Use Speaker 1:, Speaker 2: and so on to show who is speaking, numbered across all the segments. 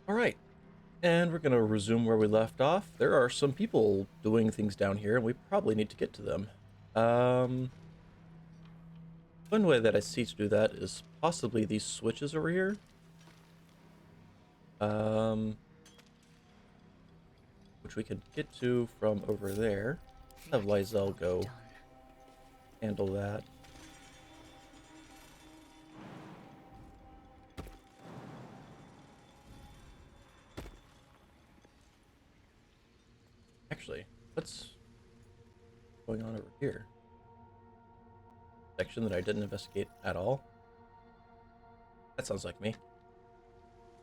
Speaker 1: All right, and we're gonna resume where we left off. There are some people doing things down here, and we probably need to get to them. Um, One way that I see to do that is possibly these switches over here. Um, which we can get to from over there. Have Lae-zel go handle that. Actually, what's going on over here? Section that I didn't investigate at all. That sounds like me.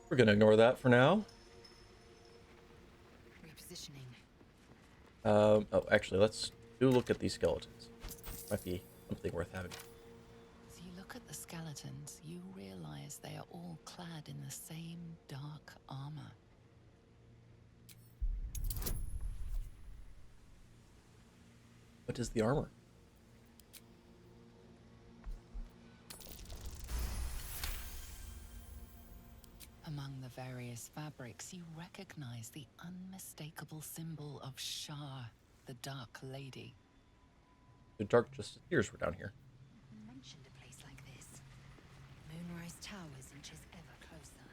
Speaker 1: We're gonna ignore that for now.
Speaker 2: Repositioning.
Speaker 1: Oh, actually, let's do look at these skeletons. Might be something worth having.
Speaker 2: As you look at the skeletons, you realize they are all clad in the same dark armor.
Speaker 1: What is the armor?
Speaker 2: Among the various fabrics, you recognize the unmistakable symbol of Shah, the Dark Lady.
Speaker 1: The dark justiciars were down here.
Speaker 3: Mentioned a place like this. Moonrise Towers inches ever closer.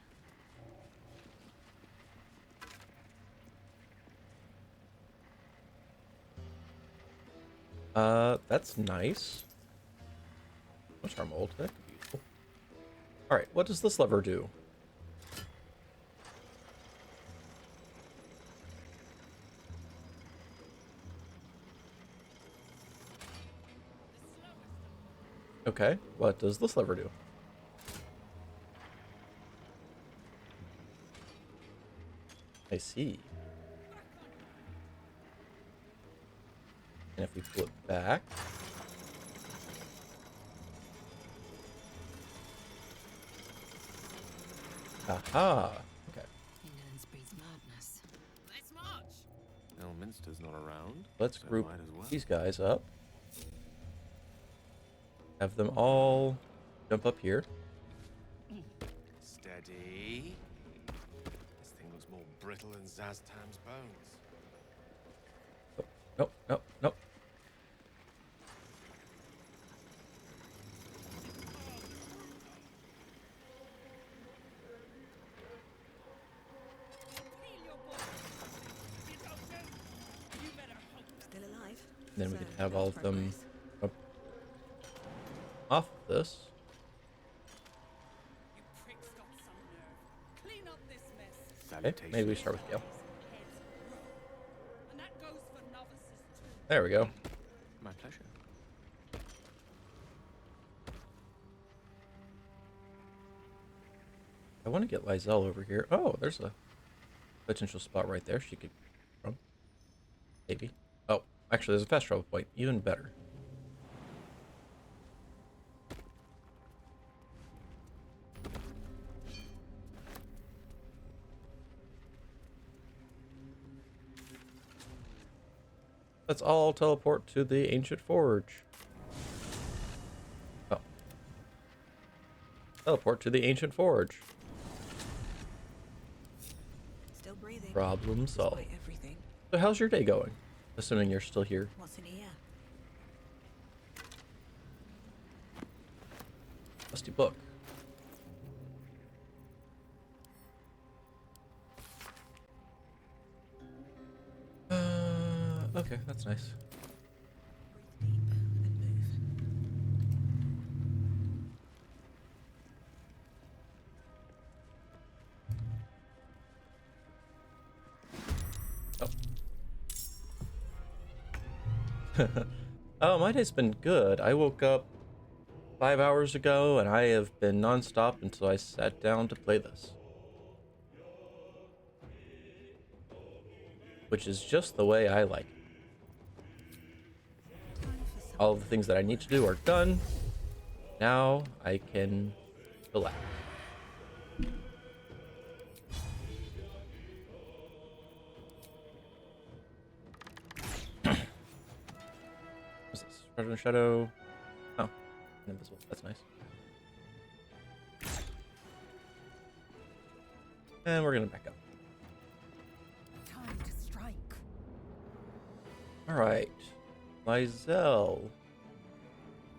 Speaker 1: That's nice. What's our mold? That could be useful. All right, what does this lever do? Okay, what does this lever do? I see. And if we flip back, aha. Okay,
Speaker 3: England's breeds madness.
Speaker 4: Let's march! Elminster's not around.
Speaker 1: let's
Speaker 4: so
Speaker 1: group
Speaker 4: might as well.
Speaker 1: these guys up. Have them all jump up here.
Speaker 4: Steady. This thing looks more brittle than Zaztam's bones.
Speaker 1: Nope, nope, nope.
Speaker 3: Still alive?
Speaker 1: Then we
Speaker 3: So,
Speaker 1: can have all of them
Speaker 3: progress.
Speaker 1: up off of this.
Speaker 5: You pricks got some nerve. Clean up this mess.
Speaker 1: Okay,
Speaker 4: Salutations.
Speaker 1: maybe we start with Gale.
Speaker 5: Heads roll. And that goes for novices too.
Speaker 1: There we go.
Speaker 4: My pleasure.
Speaker 1: I want to get Lae-zel over here. Oh, there's a potential spot right there she could from. Maybe. Oh, actually, there's a fast travel point. Even better. Let's all teleport to the ancient forge. Oh. Teleport to the ancient forge.
Speaker 3: Still breathing.
Speaker 1: Problem solved.
Speaker 3: Despite everything.
Speaker 1: So how's your day going? Assuming you're still here.
Speaker 3: What's in here?
Speaker 1: Rusty book. Okay, that's nice.
Speaker 3: Breathe deep and move.
Speaker 1: Oh. Oh, my day's been good. I woke up 5 hours ago and I have been nonstop until I sat down to play this. Which is just the way I like it.
Speaker 3: Time for some
Speaker 1: All of the things that I need to do are done. Now I can relax. What's this? Treasure Shadow. Oh, invisible. That's nice. And we're gonna back up.
Speaker 3: Time to strike.
Speaker 1: Alright. Lae-zel.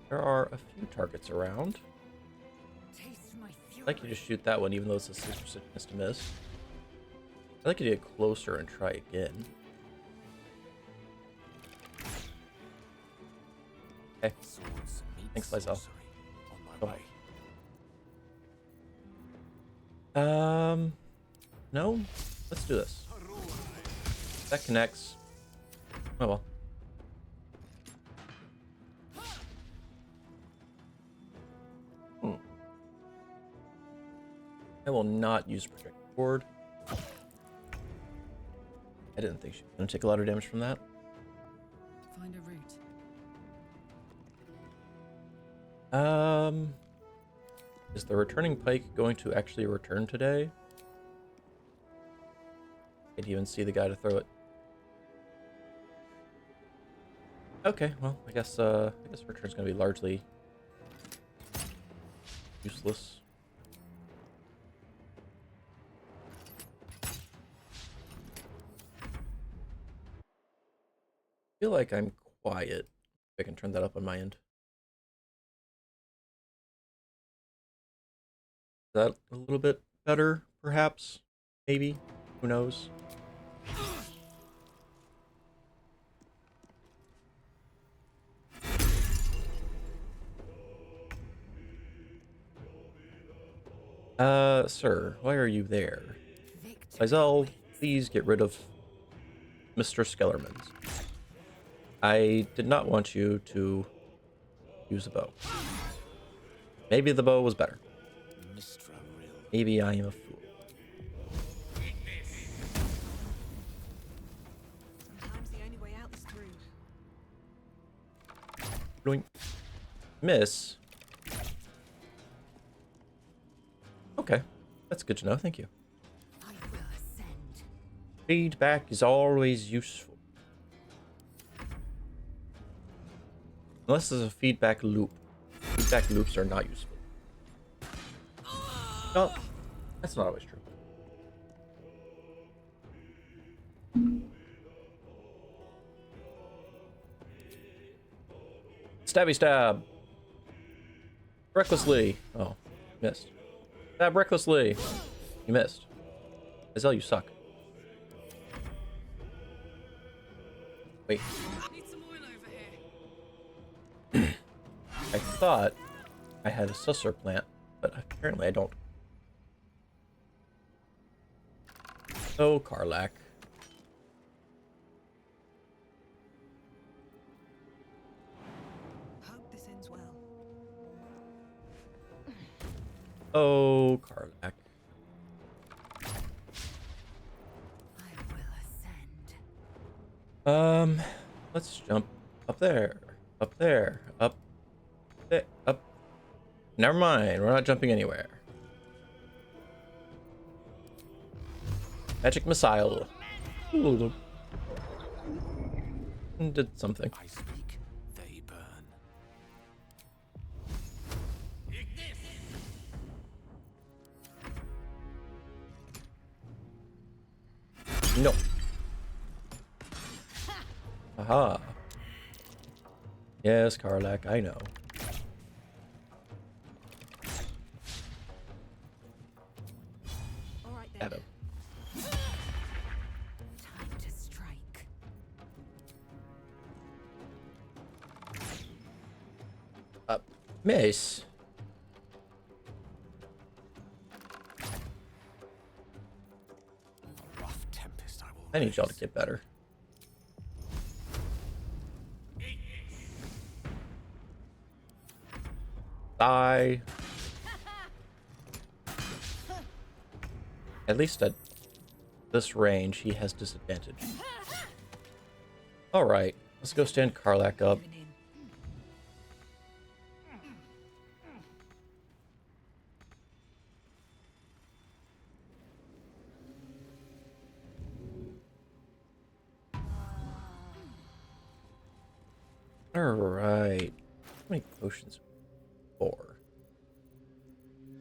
Speaker 1: There are a few targets around.
Speaker 3: Taste my fury.
Speaker 1: I'd like you to shoot that one, even though it's a 6% to miss. I'd like you to get closer and try again. Okay.
Speaker 4: Swords meet
Speaker 1: Thanks, Lae-zel.
Speaker 4: sorcery. On my
Speaker 1: Go
Speaker 4: way.
Speaker 1: No. Let's do this. That connects. Oh well. I will not use project board. I didn't think she was gonna take a lot of damage from that.
Speaker 3: Find a route.
Speaker 1: Is the returning pike going to actually return today? Can't even see the guy to throw it. Okay, well, I guess return's gonna be largely useless. I feel like I'm quiet. I can turn that up on my end. Is that a little bit better, perhaps? Maybe? Who knows? Sir, why are you there?
Speaker 3: Victory.
Speaker 1: Lae-zel, please get rid of Mr. Skellermans. I did not want you to use a bow. Maybe the bow was better.
Speaker 4: Mistra Rill.
Speaker 1: Maybe I am a fool.
Speaker 3: Sometimes the only way out is through.
Speaker 1: Doing miss. Okay, that's good to know. Thank you.
Speaker 3: I will ascend.
Speaker 1: Feedback is always useful. Unless there's a feedback loop. Feedback loops are not useful. Well, that's not always true. Stabby stab. Recklessly. Oh, missed. Stab recklessly. You missed. Lae-zel, you suck. Wait.
Speaker 5: Need some oil over here.
Speaker 1: I thought I had a sussor plant, but apparently I don't. Oh, Karlach.
Speaker 3: Hope this ends well.
Speaker 1: Oh, Karlach.
Speaker 3: I will ascend.
Speaker 1: Let's jump up there, up there, up there, up. Never mind, we're not jumping anywhere. Magic missile. Ooh. Did something.
Speaker 4: I speak, they burn.
Speaker 1: No. Aha. Yes, Karlach, I know.
Speaker 3: All right then.
Speaker 1: Adam.
Speaker 3: Time to strike.
Speaker 1: Up. Miss.
Speaker 4: A rough tempest I will
Speaker 1: I need y'all to
Speaker 4: raise.
Speaker 1: get better. Die. At least at this range, he has disadvantage. Alright, let's go stand Karlach up.
Speaker 3: Moving in.
Speaker 1: Alright. How many potions? 4.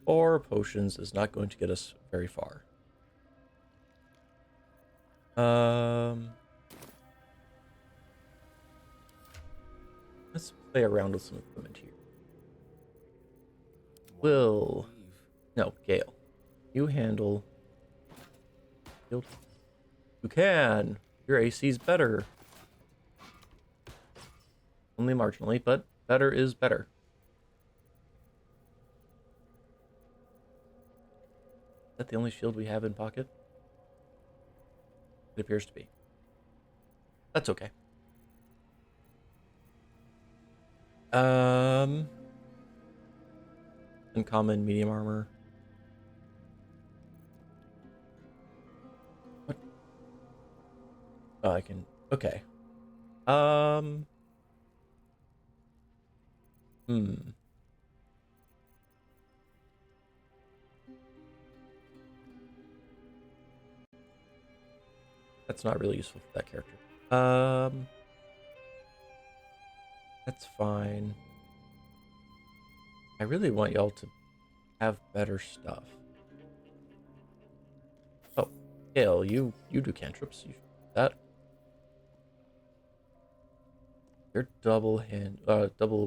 Speaker 1: 4 potions is not going to get us very far. Let's play around with some equipment here.
Speaker 4: Why not
Speaker 1: Will.
Speaker 4: leave?
Speaker 1: No, Gale. You handle. Shield. You can. Your AC's better. Only marginally, but better is better. Is that the only shield we have in pocket? It appears to be. That's okay. Uncommon medium armor. What? Oh, I can. Okay. Hmm. That's not really useful for that character. That's fine. I really want y'all to have better stuff. Oh, Gale, you do cantrips. You should do that. You're double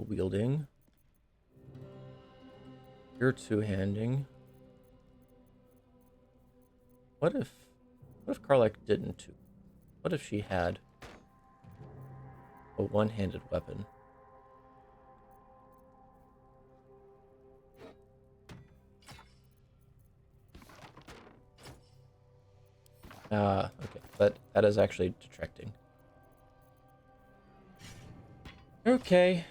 Speaker 1: wielding. You're two-handing. What if Karlach didn't? What if she had a one-handed weapon? Okay, that is actually detracting. Okay.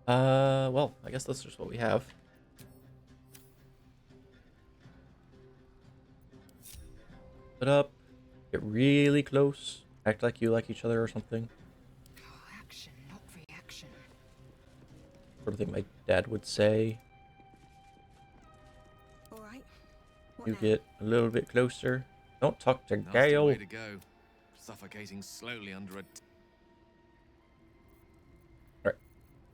Speaker 1: Well, I guess that's just what we have. Put up. Get really close. Act like you like each other or something.
Speaker 3: Oh, action, not reaction.
Speaker 1: Sort of thing my dad would say.
Speaker 3: All right. What
Speaker 1: You
Speaker 3: now?
Speaker 1: get a little bit closer. Don't talk to
Speaker 4: Nasty
Speaker 1: Gale.
Speaker 4: way to go. Suffocating slowly under a...
Speaker 1: Alright.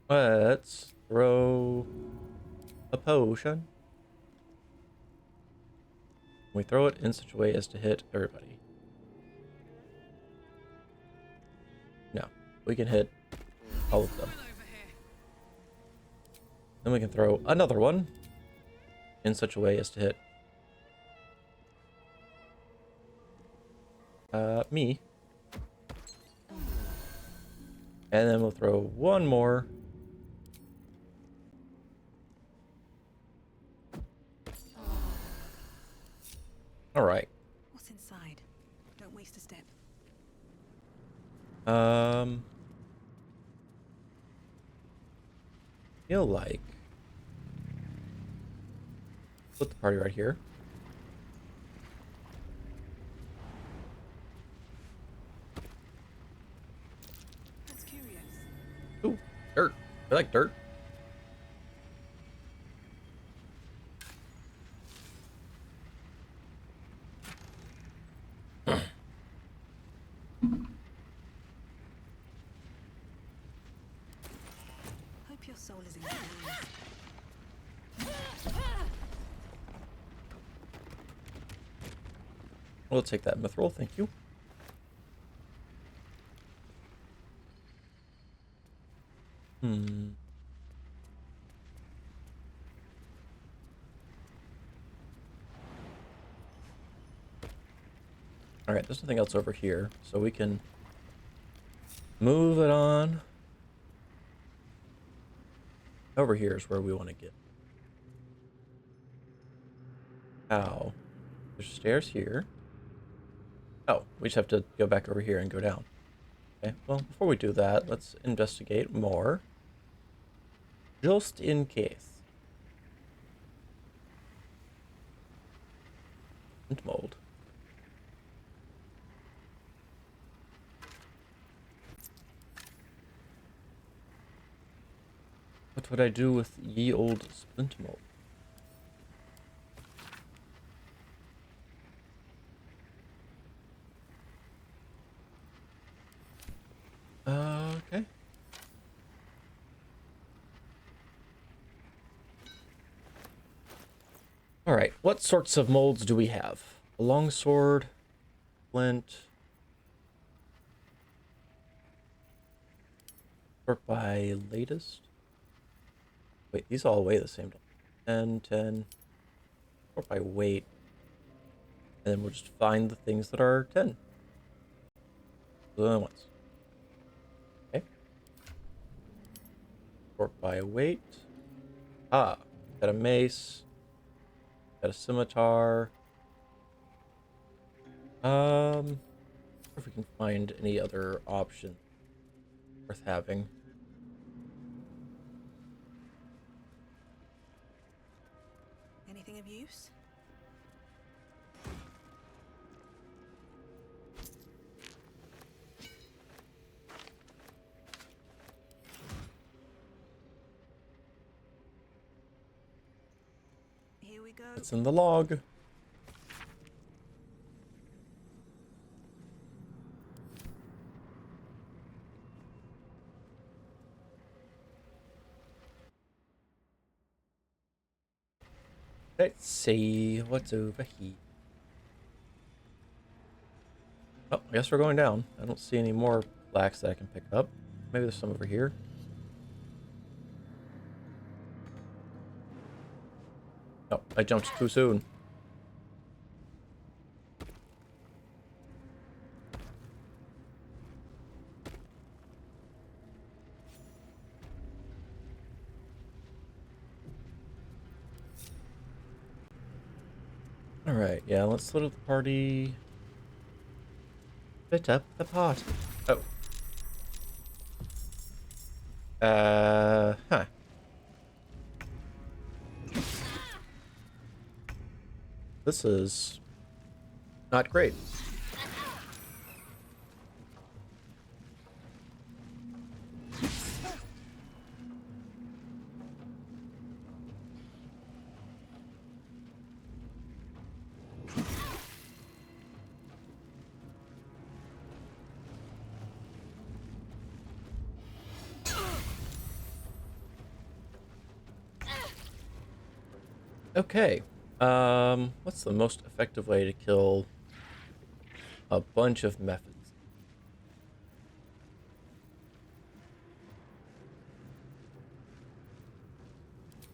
Speaker 1: Let's throw a potion. We throw it in such a way as to hit everybody. No, we can hit all of them. Then we can throw another one in such a way as to hit me. And then we'll throw one more. All right.
Speaker 3: What's inside? Don't waste a step.
Speaker 1: Feel like put the party right here.
Speaker 3: That's curious.
Speaker 1: Ooh, dirt. I like dirt.
Speaker 3: Hope your soul is in good hands.
Speaker 1: We'll take that mithril, thank you. Alright, there's nothing else over here, so we can move it on. Over here is where we want to get. Ow. There's stairs here. Oh, we just have to go back over here and go down. Okay, well, before we do that, let's investigate more. Just in case. And mold. What would I do with ye old splint mold? Okay. All right. What sorts of molds do we have? A longsword, flint, Sort by latest. Wait, these all weigh the same. 10, 10. Sort by weight. And then we'll just find the things that are 10. The other ones. Okay. Sort by weight. Ah, got a mace. Got a scimitar. If we can find any other option worth having.
Speaker 3: Anything of use? Here we go.
Speaker 1: It's in the log. Let's see what's over here. Oh, I guess we're going down. I don't see any more blacks that I can pick up. Maybe there's some over here. Oh, I jumped too soon. Alright, yeah, let's split up the party. Split up the party. Oh. Huh. This is not great. Okay. What's the most effective way to kill a bunch of methods?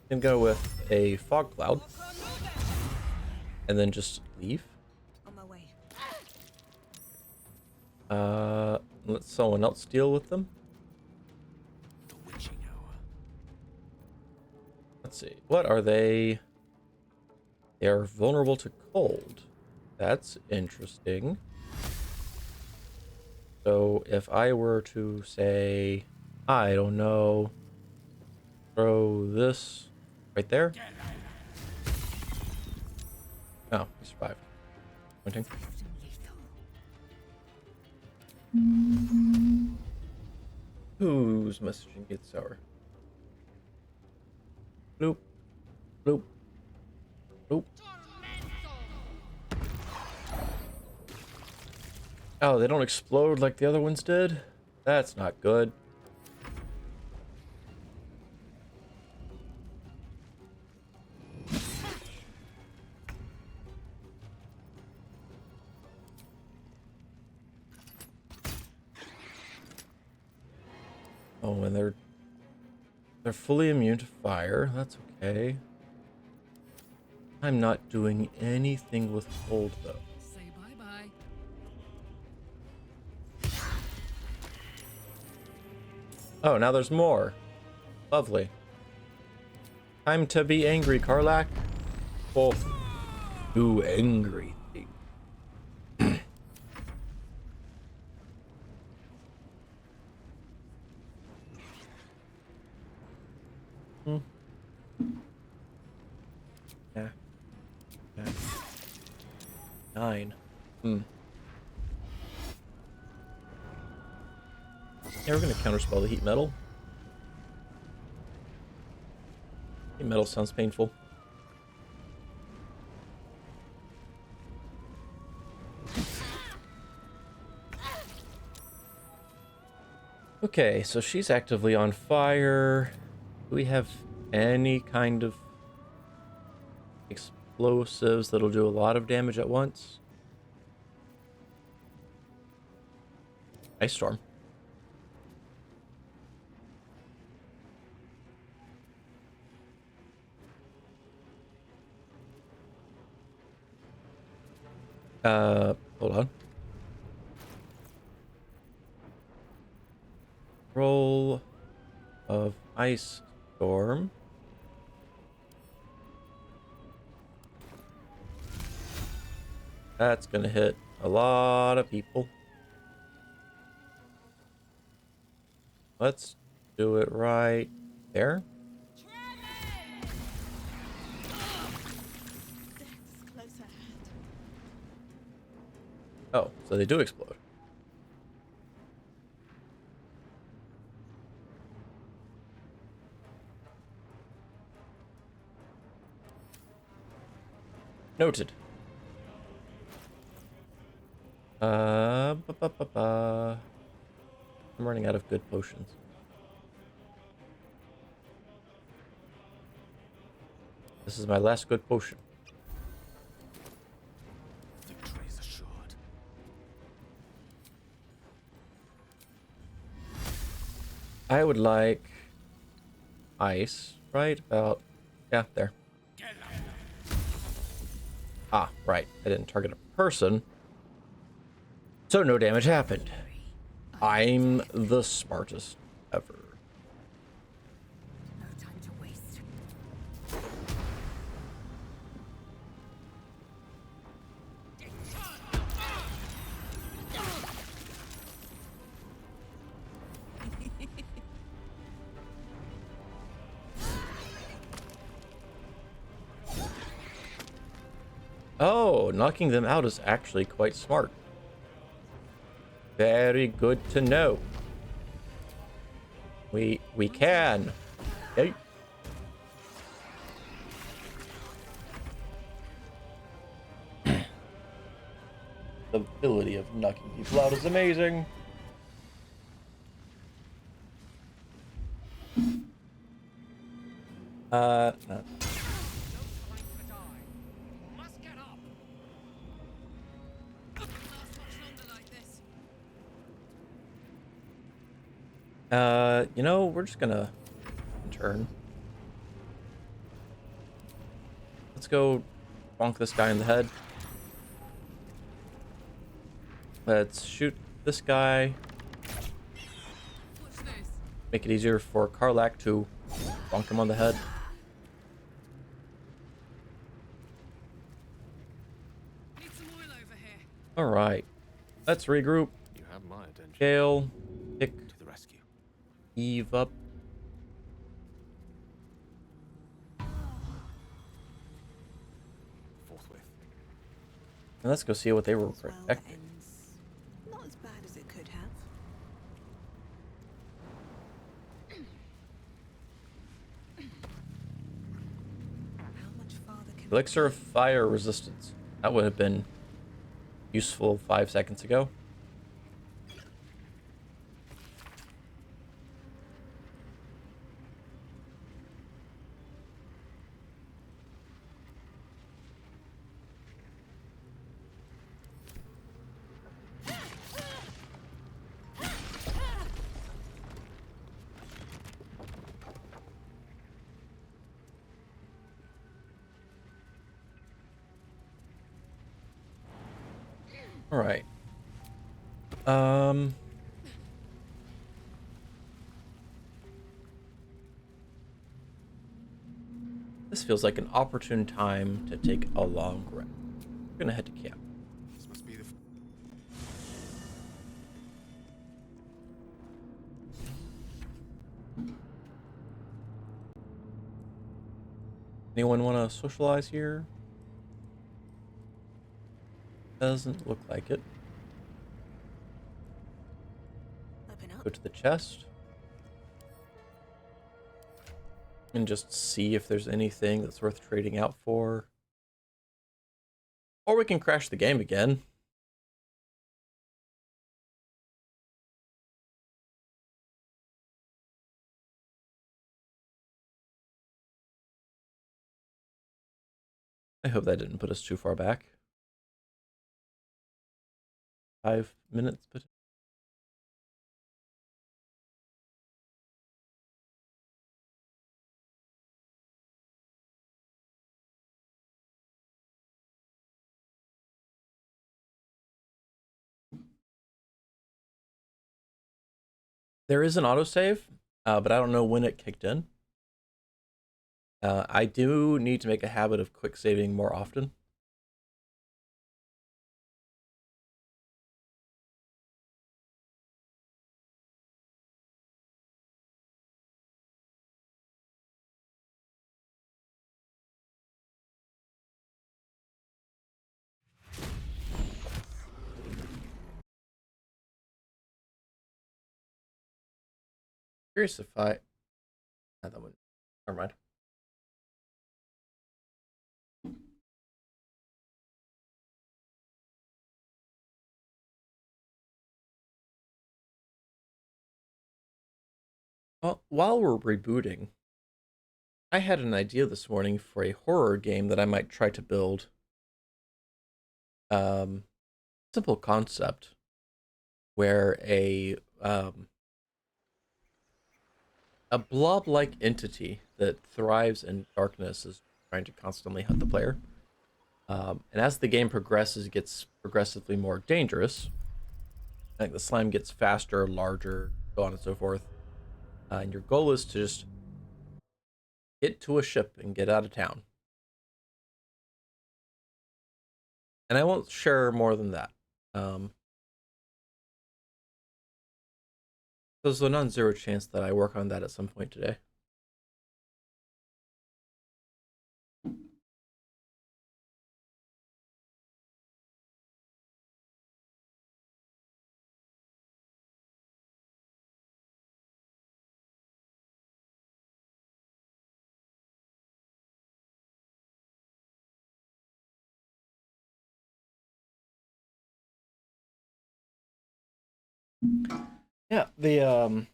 Speaker 1: Can go with a fog cloud and then just leave.
Speaker 3: On my way.
Speaker 1: Let someone else deal with them.
Speaker 4: The witching hour.
Speaker 1: Let's see. What are they? They are vulnerable to cold. That's interesting. So if I were to say, I don't know, throw this right there. Oh, he survived. Pointing. Who's messaging Gith sour? Bloop. Bloop. Bloop. Oh, they don't explode like the other ones did? That's not good. Oh, and they're fully immune to fire. That's okay. I'm not doing anything with cold though.
Speaker 5: Say bye-bye.
Speaker 1: Oh, now there's more. Lovely. Time to be angry, Karlach. Oh, do angry thing. Yeah. 9. Yeah, we're gonna counterspell the heat metal. Heat metal sounds painful. Okay, so she's actively on fire. Do we have any kind of explosives that'll do a lot of damage at once? Ice storm. Hold on. Roll of ice storm. That's gonna hit a lot of people. Let's do it right there.
Speaker 5: Death's close at hand.
Speaker 1: Oh, so they do explode. Noted. I'm running out of good potions. This is my last good potion.
Speaker 4: Victory is assured.
Speaker 1: I would like ice, right? About, yeah, there. Ah, right. I didn't target a person, so no damage happened. I'm the smartest ever.
Speaker 3: No time to waste.
Speaker 1: Oh, knocking them out is actually quite smart. Very good to know. We can. Yay. The ability of knocking people out is amazing. No.
Speaker 5: No time to die. Must get up. Can't last much longer like this.
Speaker 1: You know, we're just gonna turn. Let's go bonk this guy in the head. Let's shoot this guy.
Speaker 5: Watch this.
Speaker 1: Make it easier for Karlak to bonk him on the head.
Speaker 5: Need some oil over here.
Speaker 1: All right. Let's regroup.
Speaker 4: You have my attention.
Speaker 1: Gale, pick
Speaker 4: To the rescue.
Speaker 1: Eve up.
Speaker 4: Forthwith.
Speaker 1: And let's go see what they were
Speaker 6: All's well that
Speaker 1: protecting.
Speaker 6: ends not as bad as it could have. How much farther can
Speaker 1: Elixir of fire resistance. That would have been useful 5 seconds ago. All right. This feels like an opportune time to take a long rest. We're gonna head to camp.
Speaker 4: This must be the.
Speaker 1: Anyone want to socialize here? Doesn't look like it.
Speaker 6: open up?
Speaker 1: Go to the chest. And just see if there's anything that's worth trading out for. Or we can crash the game again. I hope that didn't put us too far back. 5 minutes, but There is an autosave, but I don't know when it kicked in. I do need to make a habit of quick saving more often. Curious if I... that one. Never mind. Well, while we're rebooting, I had an idea this morning for a horror game that I might try to build. Simple concept where a blob-like entity that thrives in darkness is trying to constantly hunt the player. And as the game progresses, it gets progressively more dangerous. Like the slime gets faster, larger, so on and so forth. And your goal is to just get to a ship and get out of town. And I won't share more than that. There's a non-zero chance that I work on that at some point today. Yeah, the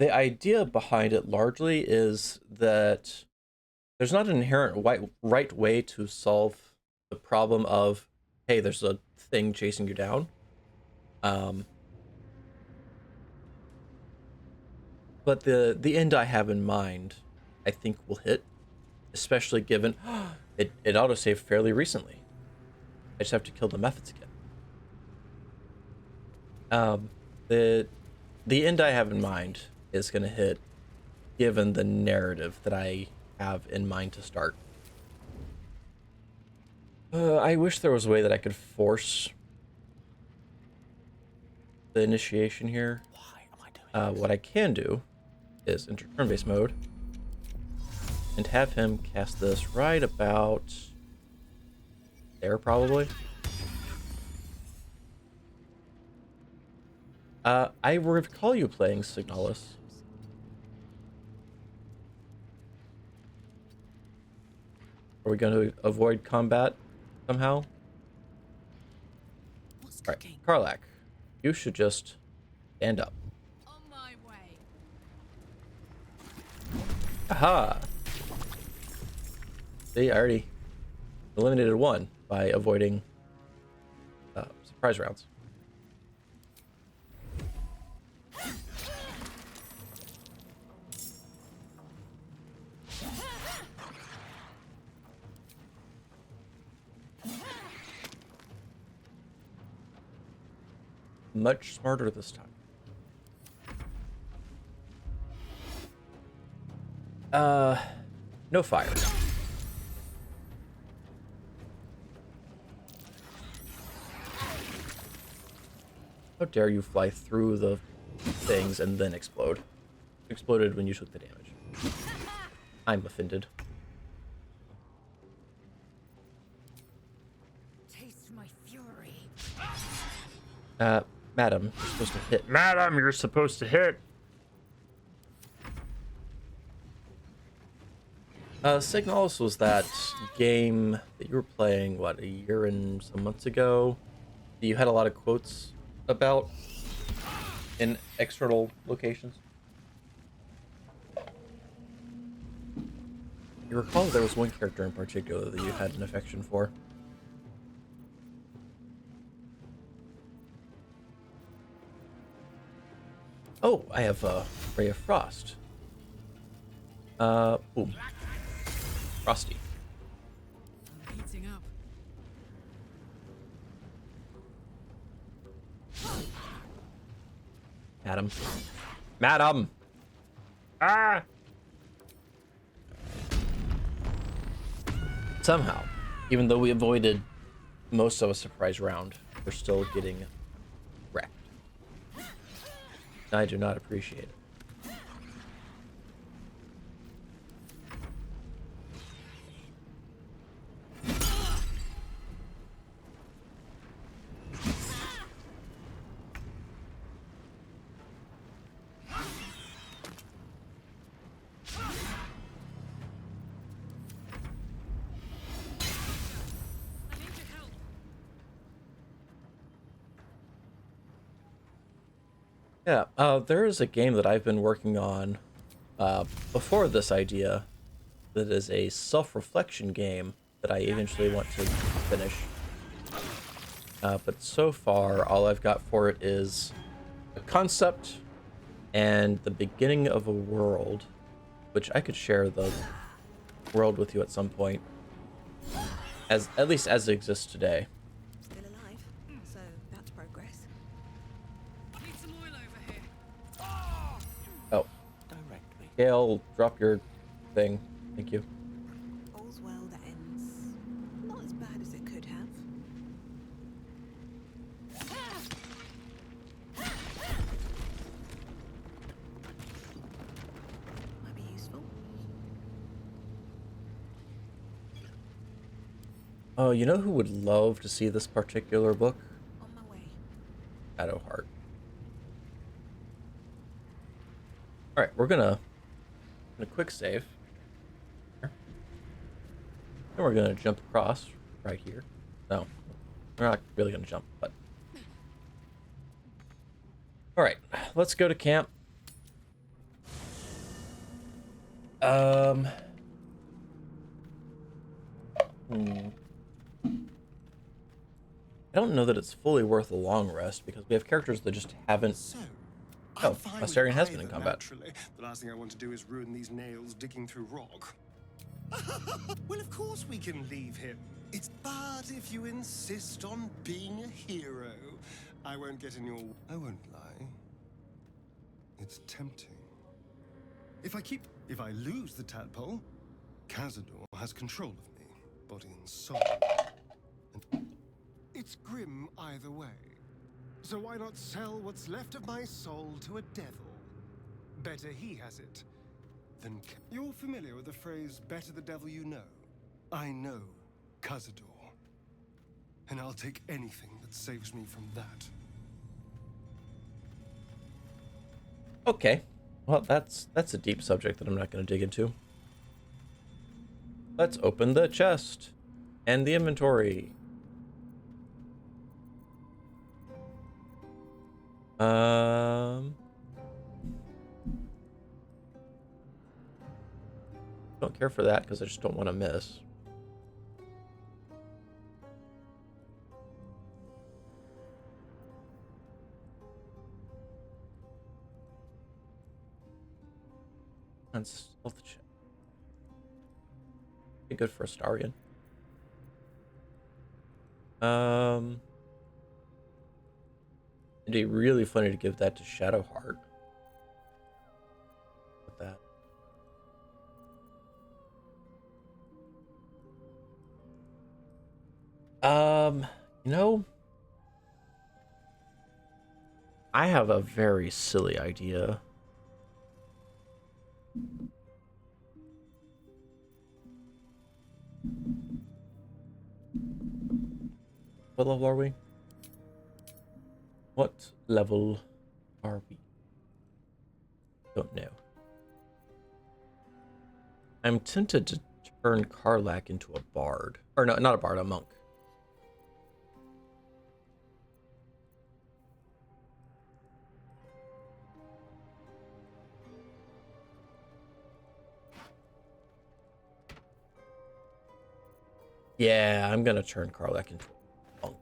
Speaker 1: idea behind it largely is that there's not an inherent right way to solve the problem of, hey, there's a thing chasing you down. But the end I have in mind, I think will hit, especially given it autosaved fairly recently. I just have to kill the methods again. The end I have in mind is going to hit, given the narrative that I have in mind to start. I wish there was a way that I could force the initiation here.
Speaker 4: Why am I doing
Speaker 1: What I can do is enter turn-based mode and have him cast this right about there, probably. I recall you playing Signalis. Are we going to avoid combat somehow?
Speaker 3: What's
Speaker 1: All right,
Speaker 3: cooking?
Speaker 1: Karlak, you should just stand up.
Speaker 5: On my way.
Speaker 1: Aha! See, I already eliminated one by avoiding surprise rounds. Much smarter this time. No fire. How dare you fly through the things and then explode? Exploded when you took the damage. I'm offended.
Speaker 3: Taste my fury.
Speaker 1: Madam, you're supposed to hit. Madam, you're supposed to hit. Signalis was that game that you were playing, what, a year and some months ago? That you had a lot of quotes about in external locations? You recall there was one character in particular that you had an affection for. Oh, I have a Ray of Frost. Boom. Frosty.
Speaker 5: I'm heating up.
Speaker 1: Madam. Madam! Ah! Somehow, even though we avoided most of a surprise round, we're still getting wrecked. I do not appreciate it. Yeah, there is a game that I've been working on before this idea that is a self-reflection game that I eventually want to finish. But so far, all I've got for it is a concept and the beginning of a world, which I could share the world with you at some point, as at least as it exists today.
Speaker 6: Still alive, so that's progress.
Speaker 5: Need some oil over here.
Speaker 1: Oh,
Speaker 7: Directly.
Speaker 1: Gale, drop your thing. Thank you.
Speaker 6: All's well that ends not as bad as it could have. Might be useful.
Speaker 1: Oh, you know who would love to see this particular book?
Speaker 6: On my way.
Speaker 1: Shadowheart. Alright, we're gonna quick save. Then we're gonna jump across right here. No, we're not really gonna jump, but. Alright, let's go to camp. I don't know that it's fully worth a long rest because we have characters that just haven't.
Speaker 4: So,
Speaker 1: Oh,
Speaker 4: I'm fine with
Speaker 1: Astarion has been in
Speaker 4: either,
Speaker 1: combat.
Speaker 4: naturally. The last thing I want to do is ruin these nails digging through rock. Well, of course we can leave him. It's bad if you insist on being a hero. I won't get in your... I won't lie. It's tempting. If I lose the tadpole, Cazador has control of me, body and soul. And it's grim either way. So why not sell what's left of my soul to a devil? Better he has it than... You're familiar with the phrase, better the devil you know? I know Cazador. And I'll take anything that saves me from that.
Speaker 1: Okay, well that's a deep subject that I'm not going to dig into. Let's open the chest and the inventory. Don't care for that because I just don't want to miss. And stealth check. Be good for Astarion. It'd be really funny to give that to Shadowheart. With that. You know, I have a very silly idea. What level are we? What level are we? Don't know. I'm tempted to turn Karlach into a bard. Or no, not a bard, a monk. Yeah, I'm gonna turn Karlach into a monk.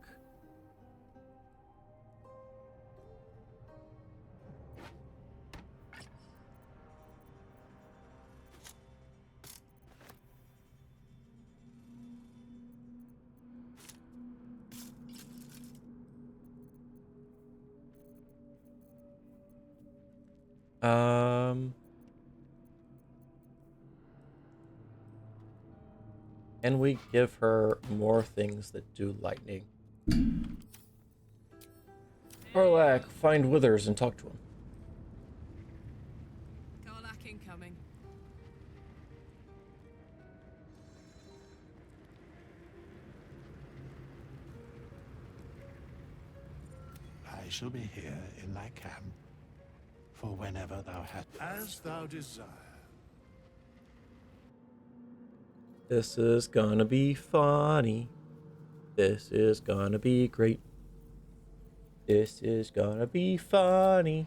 Speaker 1: Um, and we give her more things that do lightning. Karlak, find Withers and talk to him.
Speaker 5: Karlak incoming.
Speaker 7: I shall be here in thy camp, for whenever thou hast... As thou desire.
Speaker 1: This is gonna be funny. This is gonna be great. This is gonna be funny.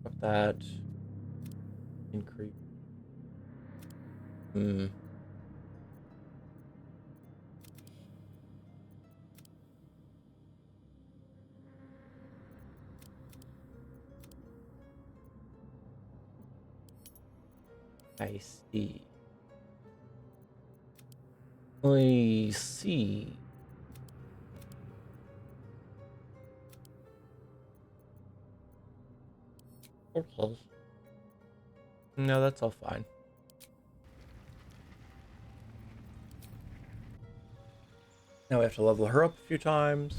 Speaker 1: What that increase? I see. I see. Okay. No, that's all fine. Now we have to level her up a few times.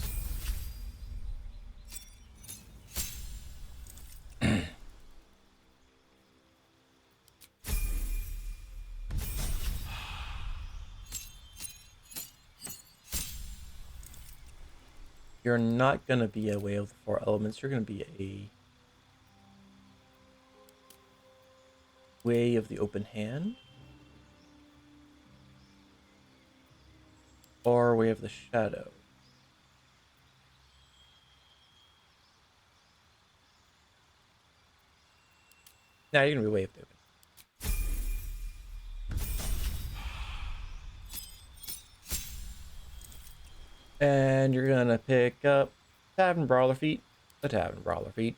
Speaker 1: You're not going to be a way of the four elements. You're going to be a way of the open hand. Or way of the shadow. Now you're going to be way of the open. And you're going to pick up Tavern Brawler Feet. The Tavern Brawler Feet.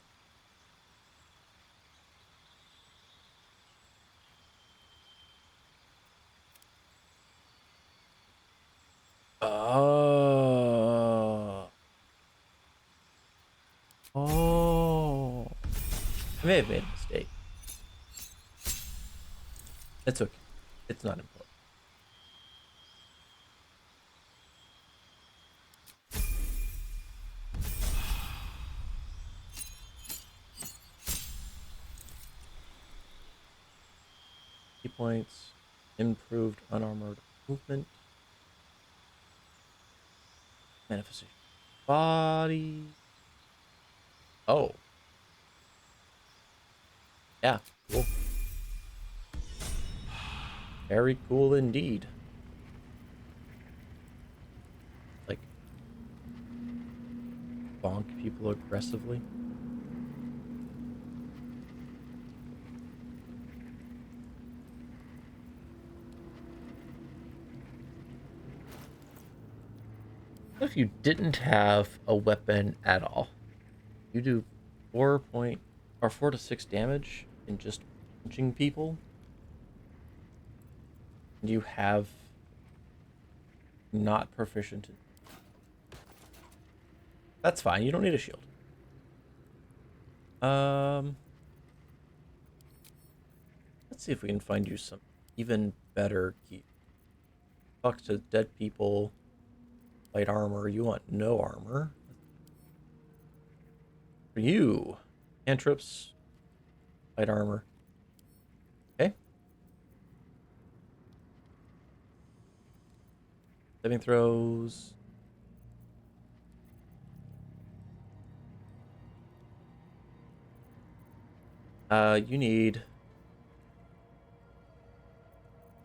Speaker 1: Oh. I may have made a mistake. It's okay. It's not important. Key points. Improved unarmored movement. Manifestation. Body. Oh. Yeah, cool. Very cool indeed. Like, bonk people aggressively. What if you didn't have a weapon at all? You do 4 to 6 damage in just punching people. And you have not proficient. That's fine. You don't need a shield. Let's see if we can find you some even better gear. Talk to dead people. Light armor. You want no armor. For you, cantrips, light armor. Okay. Saving throws.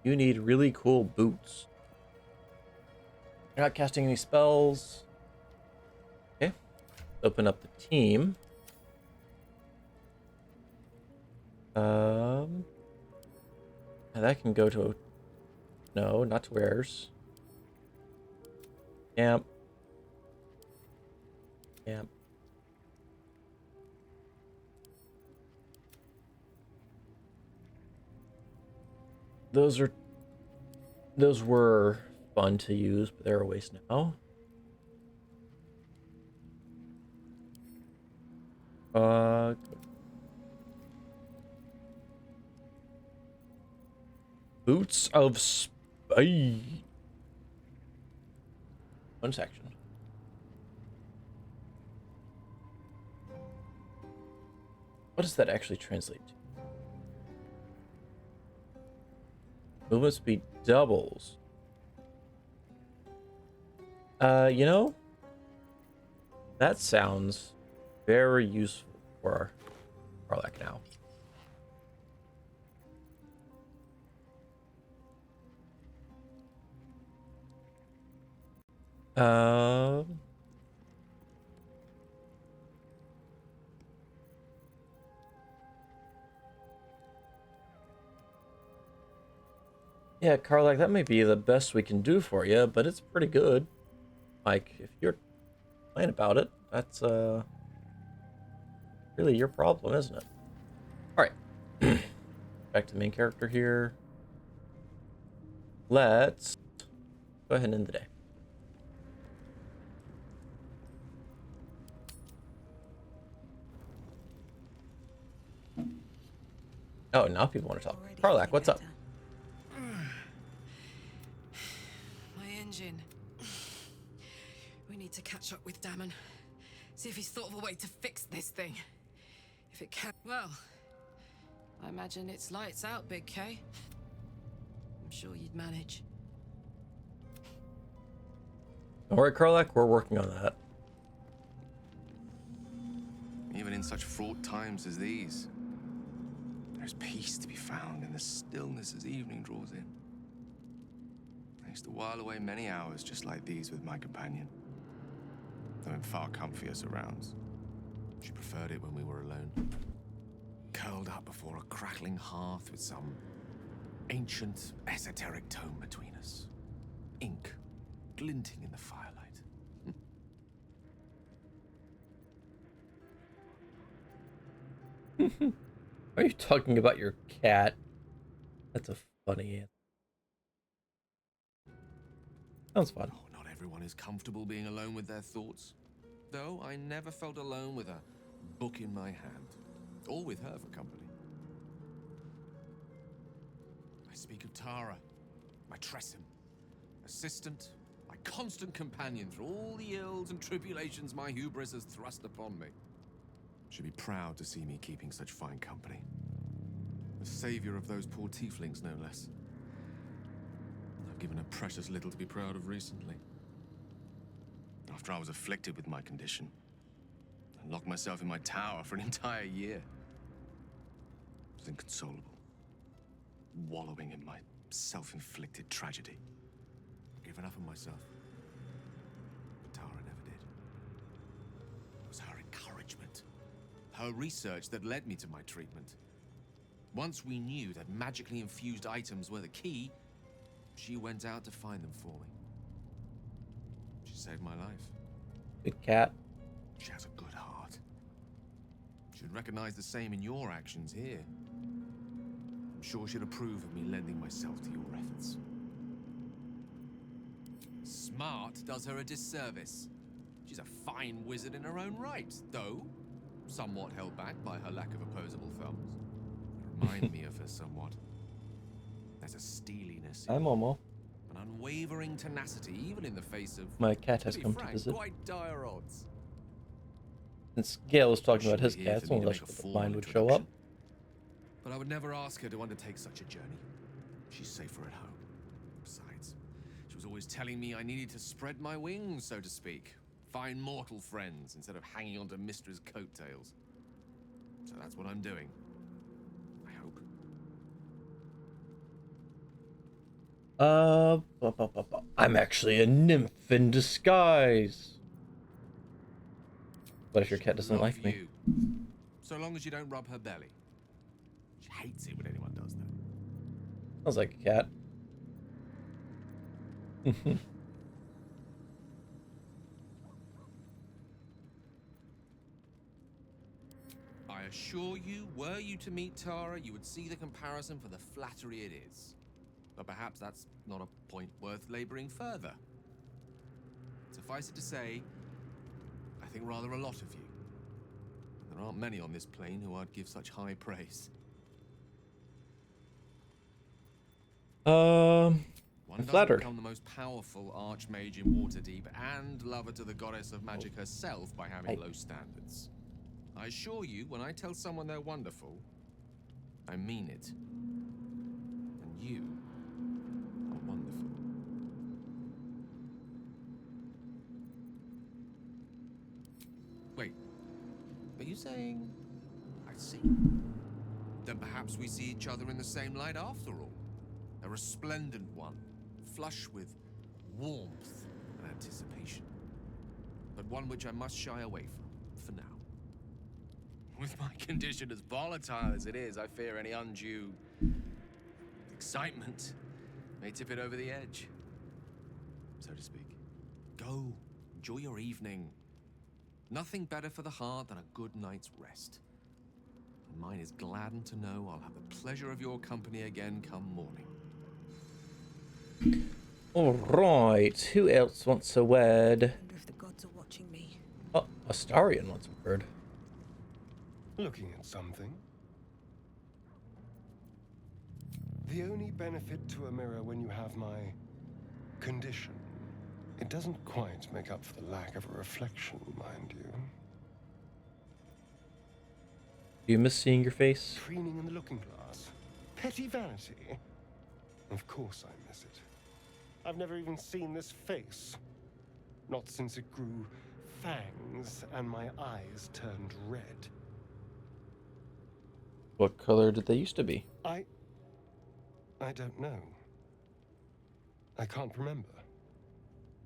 Speaker 1: You need really cool boots. You're not casting any spells. Okay. Open up the team. That can go to... No, not to wares. Camp. Camp. Those were fun to use, but they're a waste now. Boots of Speed. One section. What does that actually translate to? Movement speed doubles. You know, that sounds very useful for Karlach now. Um, yeah, Karlach, that may be the best we can do for you, but it's pretty good. Like, if you're complaining about it, that's really your problem, isn't it? All right, back to the main character here. Let's go ahead and end the day. Oh, now people want to talk.
Speaker 6: Already
Speaker 1: Karlach,
Speaker 6: feeling
Speaker 1: what's up?
Speaker 6: better.
Speaker 8: My engine. We need to catch up with Damon. See if he's thought of a way to fix this thing. If it can, well, I imagine it's lights out, Big K. I'm sure you'd manage.
Speaker 1: Don't worry, Karlach, we're working on that.
Speaker 9: Even in such fraught times as these, there's peace to be found in the stillness as evening draws in. I used to while away many hours just like these with my companion, though in far comfier surrounds. She preferred it when we were alone, curled up before a crackling hearth with some ancient, esoteric tome between us, ink glinting in the firelight.
Speaker 1: Are you talking about your cat? That's a funny answer. Sounds fun.
Speaker 9: Oh, not everyone is comfortable being alone with their thoughts. Though I never felt alone with a book in my hand, or with her for company. I speak of Tara, my Tressim, assistant, my constant companion through all the ills and tribulations my hubris has thrust upon me. She'd be proud to see me keeping such fine company. The savior of those poor tieflings, no less. I've given her precious little to be proud of recently. After I was afflicted with my condition, and locked myself in my tower for an entire year. I was inconsolable, wallowing in my self-inflicted tragedy. Given up on myself. But Tara never did. It was her encouragement, her research that led me to my treatment. Once we knew that magically infused items were the key, she went out to find them for me. She saved my life.
Speaker 1: Good cat.
Speaker 9: She has a good heart. She'd recognize the same in your actions here. I'm sure she'd approve of me lending myself to your efforts. Smart does her a disservice. She's a fine wizard in her own right, though somewhat held back by her lack of opposable thumbs. You remind me of her somewhat. There's a steeliness,
Speaker 1: Hi, Momo.
Speaker 9: an unwavering tenacity, even in the face of,
Speaker 1: My cat has
Speaker 9: to be
Speaker 1: come
Speaker 9: frank,
Speaker 1: to visit.
Speaker 9: quite dire odds.
Speaker 1: Since Gale was talking about
Speaker 9: She'll
Speaker 1: his
Speaker 9: be here
Speaker 1: cats,
Speaker 9: for me
Speaker 1: only
Speaker 9: to make a
Speaker 1: like
Speaker 9: formal
Speaker 1: mine would show up.
Speaker 9: introduction. But I would never ask her to undertake such a journey. She's safer at home. Besides, she was always telling me I needed to spread my wings, so to speak. Find mortal friends instead of hanging onto Mistra's coattails. So that's what I'm doing. I hope.
Speaker 1: I'm actually a nymph in disguise. What if your cat doesn't
Speaker 9: Love
Speaker 1: like me?
Speaker 9: you. So long as you don't rub her belly. She hates it when anyone does that.
Speaker 1: Sounds like a cat.
Speaker 9: I assure you, were you to meet Tara, you would see the comparison for the flattery it is. But perhaps that's not a point worth laboring further. Suffice it to say, I think rather a lot of you. There aren't many on this plane who I'd give such high praise.
Speaker 1: I'm
Speaker 9: One doesn't
Speaker 1: flattered.
Speaker 9: become the most powerful archmage in Waterdeep and lover to the goddess of magic herself by having low standards. I assure you, when I tell someone they're wonderful, I mean it. And you are wonderful. Wait, are you saying... I see. Then perhaps we see each other in the same light after all. A resplendent one, flush with warmth and anticipation. But one which I must shy away from, for now. With my condition as volatile as it is, I fear any undue excitement may tip it over the edge, so to speak. Go, enjoy your evening. Nothing better for the heart than a good night's rest. And mine is gladdened to know I'll have the pleasure of your company again come morning.
Speaker 1: Alright, who else wants a word?
Speaker 6: I wonder if the gods are watching me.
Speaker 1: Oh, Astarion wants a word.
Speaker 4: Looking at something. The only benefit to a mirror when you have my condition, it doesn't quite make up for the lack of a reflection, mind you.
Speaker 1: Do you miss seeing your face?
Speaker 4: Preening in the looking glass. Petty vanity. Of course I miss it. I've never even seen this face. Not since it grew fangs and my eyes turned red.
Speaker 1: What color did they used to be?
Speaker 4: I don't know. I can't remember.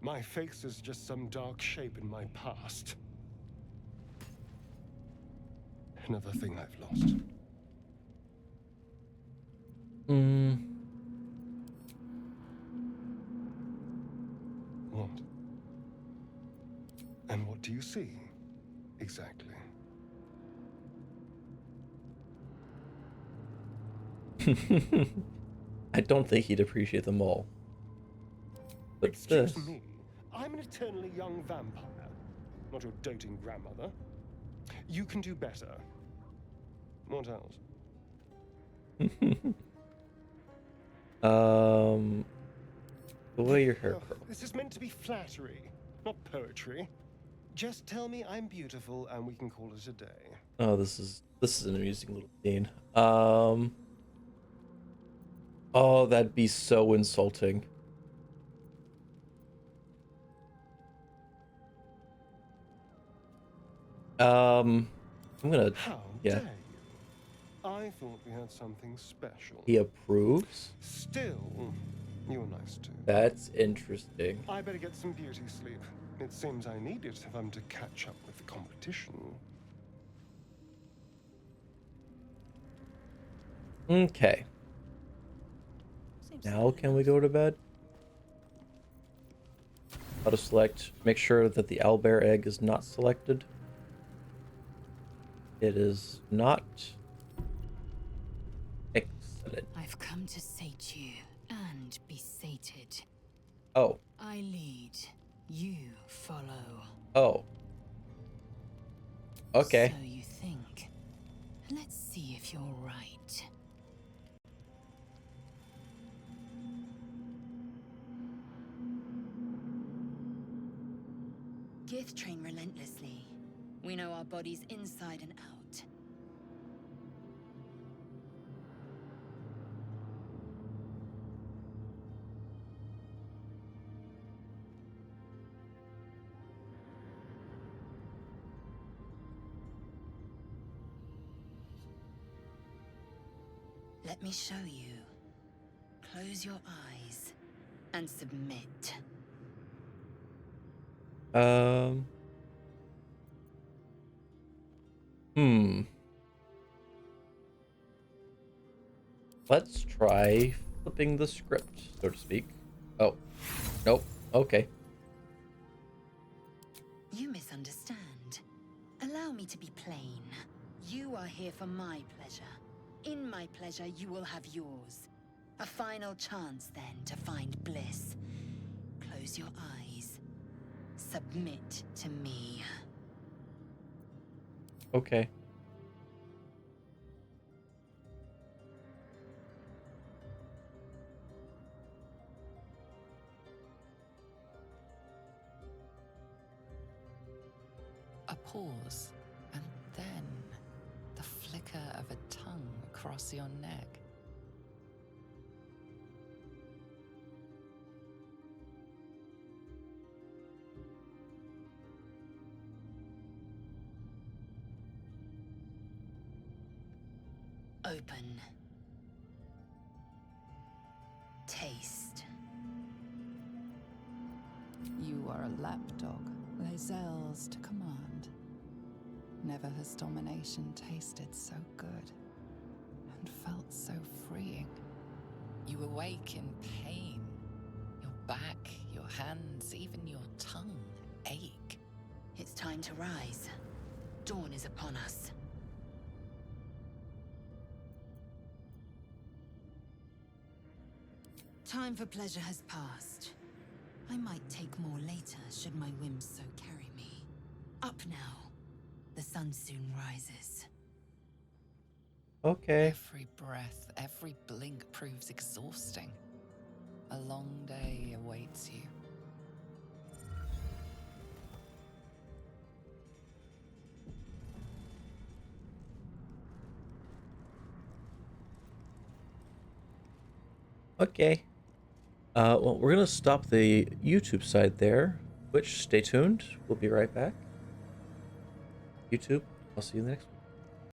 Speaker 4: My face is just some dark shape in my past. Another thing I've lost. What? And what do you see, exactly?
Speaker 1: I don't think he'd appreciate them all. But
Speaker 4: Excuse
Speaker 1: this...
Speaker 4: me, I'm an eternally young vampire, not your doting grandmother. You can do better. What else?
Speaker 1: The way your hair
Speaker 4: Oh,
Speaker 1: curls.
Speaker 4: this is meant to be flattery, not poetry. Just tell me I'm beautiful and we can call it a day.
Speaker 1: Oh, this is an amusing little scene. Oh, that'd be so insulting. I'm gonna...
Speaker 4: How
Speaker 1: yeah.
Speaker 4: dare you? I thought we had something special.
Speaker 1: He approves?
Speaker 4: Still, you're nice too.
Speaker 1: That's interesting.
Speaker 4: I better get some beauty sleep. It seems I need it if I'm to catch up with the competition.
Speaker 1: Okay.
Speaker 6: Seems
Speaker 1: Now
Speaker 6: simple
Speaker 1: can we
Speaker 6: enough.
Speaker 1: go to bed? How to select. Make sure that the owlbear egg is not selected. It is not. Excellent.
Speaker 3: I've come to sate you and be sated.
Speaker 1: Oh.
Speaker 3: I lead, you follow.
Speaker 1: Oh. Okay.
Speaker 3: So you think. Let's see if you're right. Gith train relentlessly. We know our bodies inside and out. Let me show you. Close your eyes and submit.
Speaker 1: Let's try flipping the script, so to speak. Oh. Nope. Okay.
Speaker 3: You misunderstand. Allow me to be plain. You are here for my pleasure. In my pleasure, you will have yours. A final chance, then, to find bliss. Close your eyes. Submit to me.
Speaker 1: Okay.
Speaker 2: A pause, and then the flicker of a tongue across your neck.
Speaker 3: Open. Taste.
Speaker 2: You are a lapdog, Lae-zel's to command. Never has domination tasted so good and felt so freeing. You awake in pain. Your back, your hands, even your tongue ache.
Speaker 3: It's time to rise. Dawn is upon us. Time for pleasure has passed. I might take more later, should my whims so carry me. Up now. The sun soon rises.
Speaker 1: Okay.
Speaker 2: Every breath, every blink proves exhausting. A long day awaits you.
Speaker 1: Okay. Well, we're gonna stop the YouTube side there. Twitch, stay tuned. We'll be right back. YouTube, I'll see you in the next one.